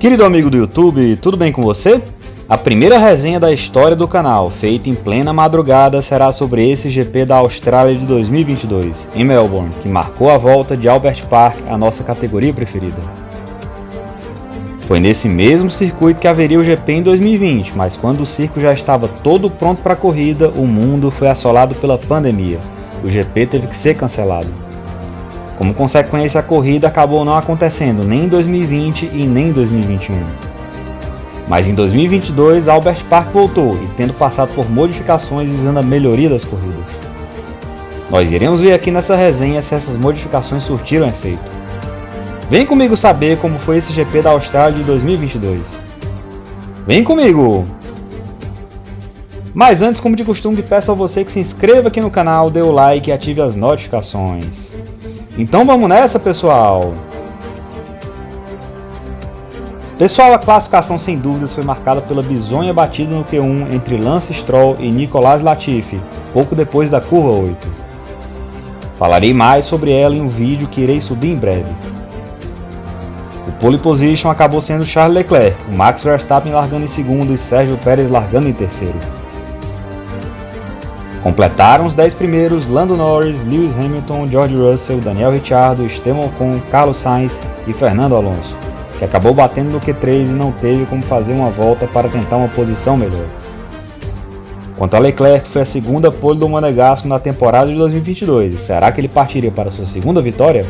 Querido amigo do YouTube, tudo bem com você? A primeira resenha da história do canal, feita em plena madrugada, será sobre esse GP da Austrália de 2022, em Melbourne, que marcou a volta de Albert Park, a nossa categoria preferida. Foi nesse mesmo circuito que haveria o GP em 2020, mas quando o circo já estava todo pronto para a corrida, o mundo foi assolado pela pandemia. O GP teve que ser cancelado. Como consequência, a corrida acabou não acontecendo nem em 2020 e nem em 2021. Mas em 2022, Albert Park voltou e tendo passado por modificações visando a melhoria das corridas. Nós iremos ver aqui nessa resenha se essas modificações surtiram efeito. Vem comigo saber como foi esse GP da Austrália de 2022. Vem comigo! Mas antes, como de costume, peço a você que se inscreva aqui no canal, dê o like e ative as notificações. Então vamos nessa, pessoal! Pessoal, a classificação sem dúvidas foi marcada pela bizonha batida no Q1 entre Lance Stroll e Nicolas Latifi, pouco depois da curva 8. Falarei mais sobre ela em um vídeo que irei subir em breve. O pole position acabou sendo Charles Leclerc, o Max Verstappen largando em segundo e Sérgio Pérez largando em terceiro. Completaram os 10 primeiros Lando Norris, Lewis Hamilton, George Russell, Daniel Ricciardo, Esteban Ocon, Carlos Sainz e Fernando Alonso, que acabou batendo no Q3 e não teve como fazer uma volta para tentar uma posição melhor. Quanto a Leclerc, foi a segunda pole do Monegasco na temporada de 2022, e será que ele partiria para sua segunda vitória?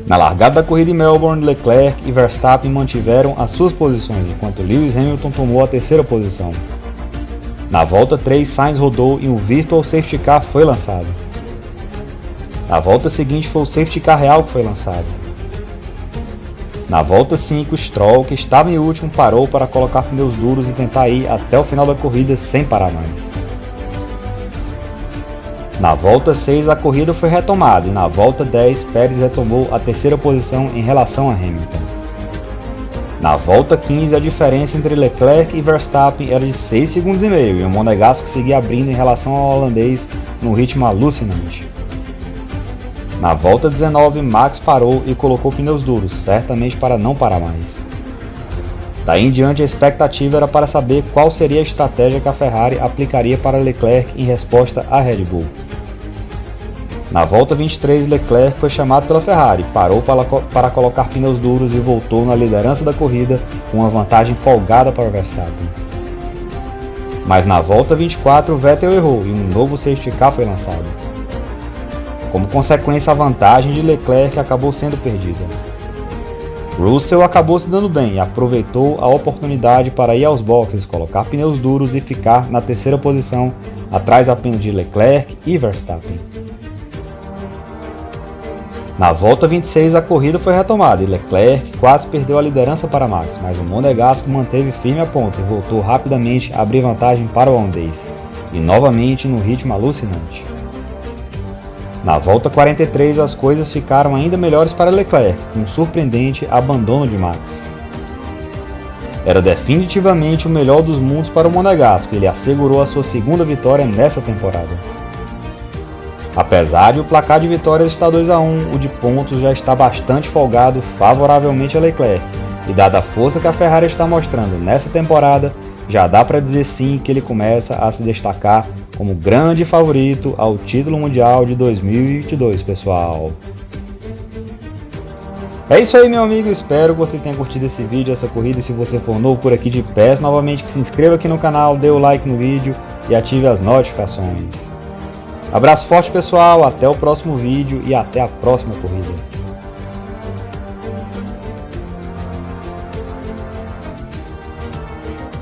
Na largada da corrida em Melbourne, Leclerc e Verstappen mantiveram as suas posições, enquanto Lewis Hamilton tomou a terceira posição. Na volta 3, Sainz rodou e um Virtual Safety Car foi lançado. Na volta seguinte foi o Safety Car real que foi lançado. Na volta 5, Stroll, que estava em último, parou para colocar pneus duros e tentar ir até o final da corrida sem parar mais. Na volta 6, a corrida foi retomada e na volta 10, Pérez retomou a terceira posição em relação a Hamilton. Na volta 15, a diferença entre Leclerc e Verstappen era de 6,5 segundos e o Monegasco seguia abrindo em relação ao holandês num ritmo alucinante. Na volta 19, Max parou e colocou pneus duros, certamente para não parar mais. Daí em diante, a expectativa era para saber qual seria a estratégia que a Ferrari aplicaria para Leclerc em resposta à Red Bull. Na volta 23, Leclerc foi chamado pela Ferrari, parou para colocar pneus duros e voltou na liderança da corrida com uma vantagem folgada para Verstappen. Mas na volta 24, Vettel errou e um novo safety car foi lançado. Como consequência, a vantagem de Leclerc acabou sendo perdida. Russell acabou se dando bem e aproveitou a oportunidade para ir aos boxes, colocar pneus duros e ficar na terceira posição, atrás apenas de Leclerc e Verstappen. Na volta 26, a corrida foi retomada e Leclerc quase perdeu a liderança para Max, mas o Monegasco manteve firme a ponta e voltou rapidamente a abrir vantagem para o holandês, e novamente no ritmo alucinante. Na volta 43, as coisas ficaram ainda melhores para Leclerc, com um surpreendente abandono de Max. Era definitivamente o melhor dos mundos para o Monegasco e ele assegurou a sua segunda vitória nessa temporada. Apesar de o placar de vitórias estar 2-1, o de pontos já está bastante folgado favoravelmente a Leclerc, e dada a força que a Ferrari está mostrando nessa temporada, já dá para dizer sim que ele começa a se destacar como grande favorito ao título mundial de 2022, pessoal. É isso aí, meu amigo, espero que você tenha curtido esse vídeo, essa corrida, e se você for novo por aqui, te peço novamente que se inscreva aqui no canal, dê o like no vídeo e ative as notificações. Abraço forte, pessoal, até o próximo vídeo e até a próxima corrida.